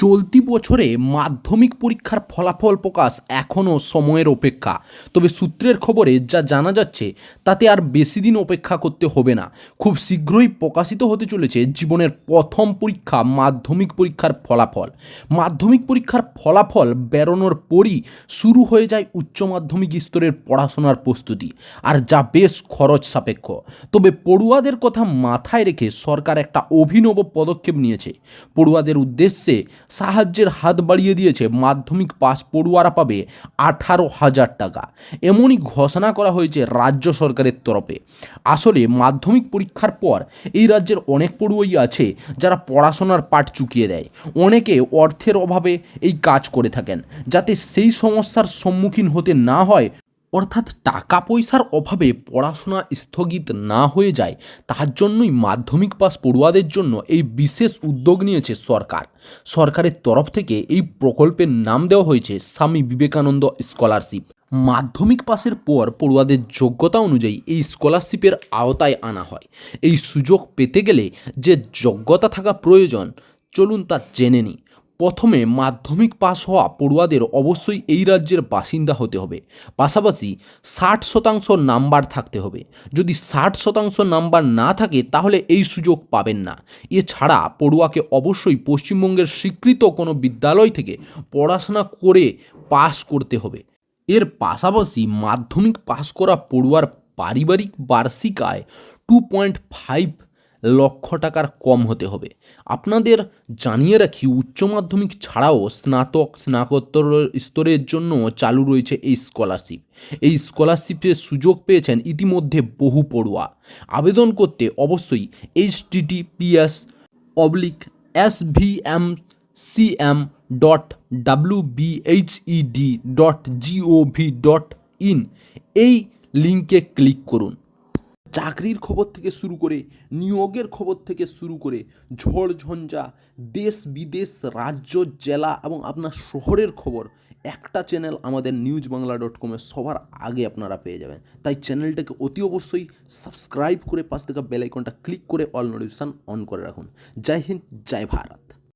চলতি বছরে মাধ্যমিক পরীক্ষার ফলাফল প্রকাশ এখনও সময়ের অপেক্ষা। তবে সূত্রের খবরে যা জানা যাচ্ছে তাতে আর বেশি দিন অপেক্ষা করতে হবে না। খুব শীঘ্রই প্রকাশিত হতে চলেছে জীবনের প্রথম পরীক্ষা মাধ্যমিক পরীক্ষার ফলাফল। মাধ্যমিক পরীক্ষার ফলাফল বেরোনোর পরই শুরু হয়ে যায় উচ্চ মাধ্যমিক স্তরের পড়াশোনার প্রস্তুতি, আর যা বেশ খরচ সাপেক্ষ। তবে পড়ুয়াদের কথা মাথায় রেখে সরকার একটা অভিনব পদক্ষেপ নিয়েছে। পড়ুয়াদের উদ্দেশ্যে সাহায্যের হাত বাড়িয়ে দিয়েছে। মাধ্যমিক পাস পড়ুয়ারা পাবে 18,000 টাকা। এমনই ঘোষণা করা হয়েছে রাজ্য সরকারের তরফে। আসলে মাধ্যমিক পরীক্ষার পর এই রাজ্যের অনেক পড়ুয়াই আছে যারা পড়াশোনার পাঠ চুকিয়ে দেয়। অনেকে অর্থের অভাবে এই কাজ করে থাকেন। যাতে সেই সমস্যার সম্মুখীন হতে না হয়, অর্থাৎ টাকা পয়সার অভাবে পড়াশোনা স্থগিত না হয়ে যায়, তার জন্যই মাধ্যমিক পাস পড়ুয়াদের জন্য এই বিশেষ উদ্যোগ নিয়েছে সরকার। সরকারের তরফ থেকে এই প্রকল্পের নাম দেওয়া হয়েছে স্বামী বিবেকানন্দ স্কলারশিপ। মাধ্যমিক পাসের পর পড়ুয়াদের যোগ্যতা অনুযায়ী এই স্কলারশিপের আওতায় আনা হয়। এই সুযোগ পেতে গেলে যে যোগ্যতা থাকা প্রয়োজন, চলুন তা জেনে নিই। প্রথমে মাধ্যমিক পাস হওয়া পড়ুয়াদের অবশ্যই এই রাজ্যের বাসিন্দা হতে হবে। পাশাপাশি 60% নাম্বার থাকতে হবে। যদি 60% নাম্বার না থাকে তাহলে এই সুযোগ পাবেন না। এছাড়া পড়ুয়াকে অবশ্যই পশ্চিমবঙ্গের স্বীকৃত কোনো বিদ্যালয় থেকে পড়াশোনা করে পাস করতে হবে। এর পাশাপাশি মাধ্যমিক পাস করা পড়ুয়ার পারিবারিক বার্ষিক আয় 2.5 লক্ষ টাকার কম হতে হবে। আপনাদের জানিয়ে রাখি, উচ্চ মাধ্যমিক ছাড়াও স্নাতক স্নাতকোত্তর স্তরের জন্য চালু রয়েছে এই স্কলারশিপ। এই স্কলারশিপের সুযোগ পেয়েছেন ইতিমধ্যে বহু পড়ুয়া। আবেদন করতে অবশ্যই https://svm.wbhed.gov.in এই লিঙ্কে ক্লিক করুন। চাকরির খবর থেকে শুরু করে নিয়োগের খবর থেকে শুরু করে ঝড়ঝঞ্ঝা, দেশ বিদেশ, রাজ্য, জেলা এবং আপনার শহরের খবর একটা চ্যানেল আমাদের newsbangla.com সবার আগে আপনারা পেয়ে যাবেন। তাই চ্যানেলটাকে অতি অবশ্যই সাবস্ক্রাইব করে পাশ থেকে বেল আইকনটা ক্লিক করে অল নোটিফিকেশন অন করে রাখুন। জয় হিন্দ, জয় ভারত।